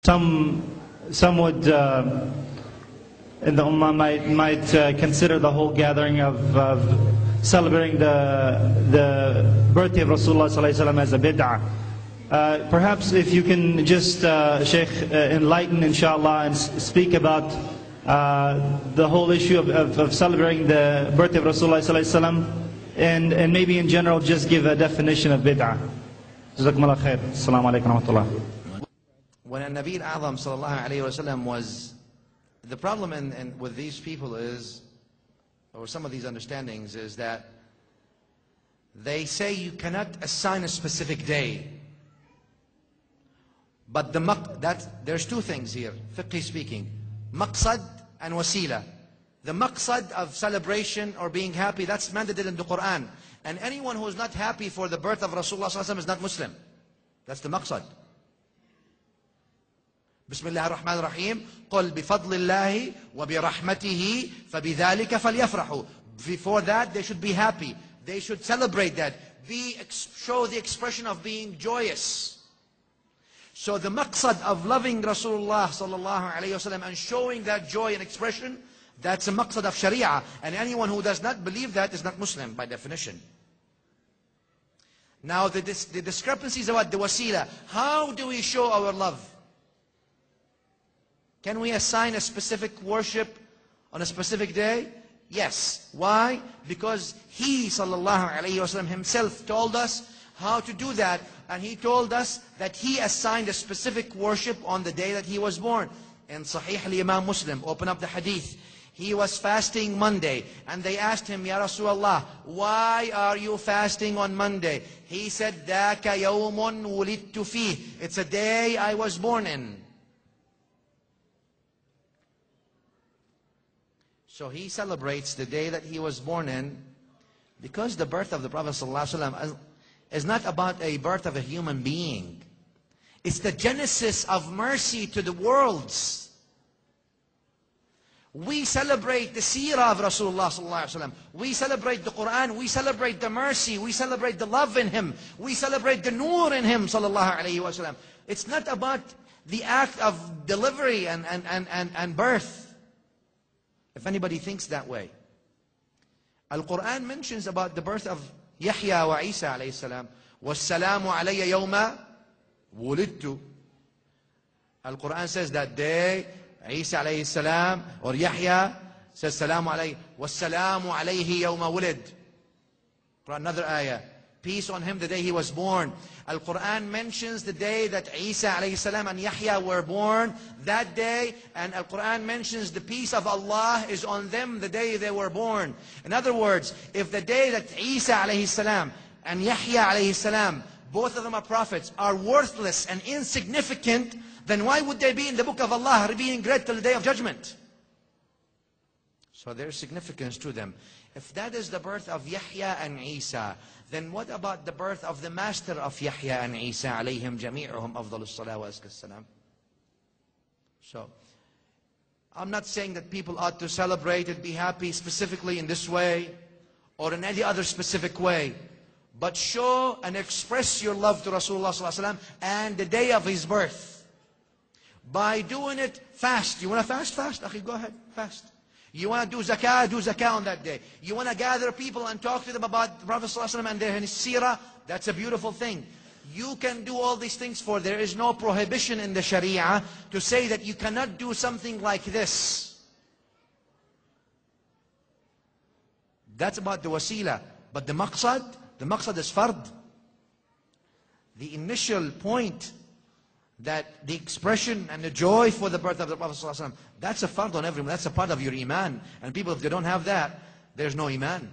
Some would in the Ummah might consider the whole gathering of celebrating the birthday of Rasulullah ﷺ as a bid'ah. Perhaps if you can just, Shaykh, enlighten inshallah and speak about the whole issue of celebrating the birthday of Rasulullah ﷺ and maybe in general just give a definition of bid'ah. Jazakumullah khair. Assalamu alaikum wa rahmatullah. When Nabi al-A'zam sallallahu alayhi wa sallam was, the problem with these people is, or some of these understandings is that they say you cannot assign a specific day. But there's two things here, fiqhi speaking, maqsad and wasila. The maqsad of celebration or being happy, that's mandated in the Quran. And anyone who is not happy for the birth of Rasulullah sallallahu alayhi wa sallam is not Muslim. That's the maqsad. بسم الله الرحمن الرحيم قل بفضل الله وبرحمته فبذلك فليفرحوا. Before that they should be happy, they should celebrate that, show the expression of being joyous. So the maqsad of loving Rasulullah sallallahu alayhi wasallam and showing that joy and expression, that's a maqsad of Sharia, and anyone who does not believe that is not Muslim by definition. Now the discrepancies about the wasila. How do we show our love? Can we assign a specific worship on a specific day? Yes. Why? Because He sallallahu alayhi wasallam himself told us how to do that, and He told us that He assigned a specific worship on the day that He was born. In Sahih al-Imam Muslim, open up the hadith. He was fasting Monday, and they asked him, Ya Rasulullah, why are you fasting on Monday? He said, ذَاكَ يَوْمٌ وُلِدْتُ فِيهِ. It's a day I was born in. So he celebrates the day that he was born in, because the birth of the Prophet ﷺ is not about a birth of a human being. It's the genesis of mercy to the worlds. We celebrate the seerah of Rasulullah ﷺ. We celebrate the Quran. We celebrate the mercy. We celebrate the love in him. We celebrate the nur in him ﷺ. It's not about the act of delivery and birth. If anybody thinks that way. Al-Quran mentions about the birth of Yahya wa Isa alayhi salam. وَالسَّلَامُ عَلَيَّ يَوْمَ وُلِدْتُ. Al-Quran says that day, Isa alayhi salam, or Yahya says, Salamu alayhi, وَالسَّلَامُ عَلَيْهِ يَوْمَ وُلِدْ. Another ayah. Peace on him the day he was born. Al-Quran mentions the day that Isa alayhi salam and Yahya were born, that day, and Al-Quran mentions the peace of Allah is on them the day they were born. In other words, if the day that Isa alayhi salam and Yahya alayhi salam, both of them are prophets, are worthless and insignificant, then why would they be in the book of Allah being read till the day of judgment? So there's significance to them. If that is the birth of Yahya and Isa, then what about the birth of the master of Yahya and Isa, alayhim jami'uhum afdalus salah wa azka salam? So, I'm not saying that people ought to celebrate and be happy specifically in this way, or in any other specific way. But show and express your love to Rasulullah sallallahu alaihi wasallam and the day of his birth. By doing it fast. You want to fast? Fast. Akhi, go ahead, fast. You want to do zakah on that day. You want to gather people and talk to them about the Prophet ﷺ and their seerah, that's a beautiful thing. You can do all these things, for there is no prohibition in the Sharia to say that you cannot do something like this. That's about the wasila. But the maqsad is fard. The initial point, that the expression and the joy for the birth of the Prophet ﷺ, that's a fard on everyone. That's a part of your iman. And people, if they don't have that, there's no iman.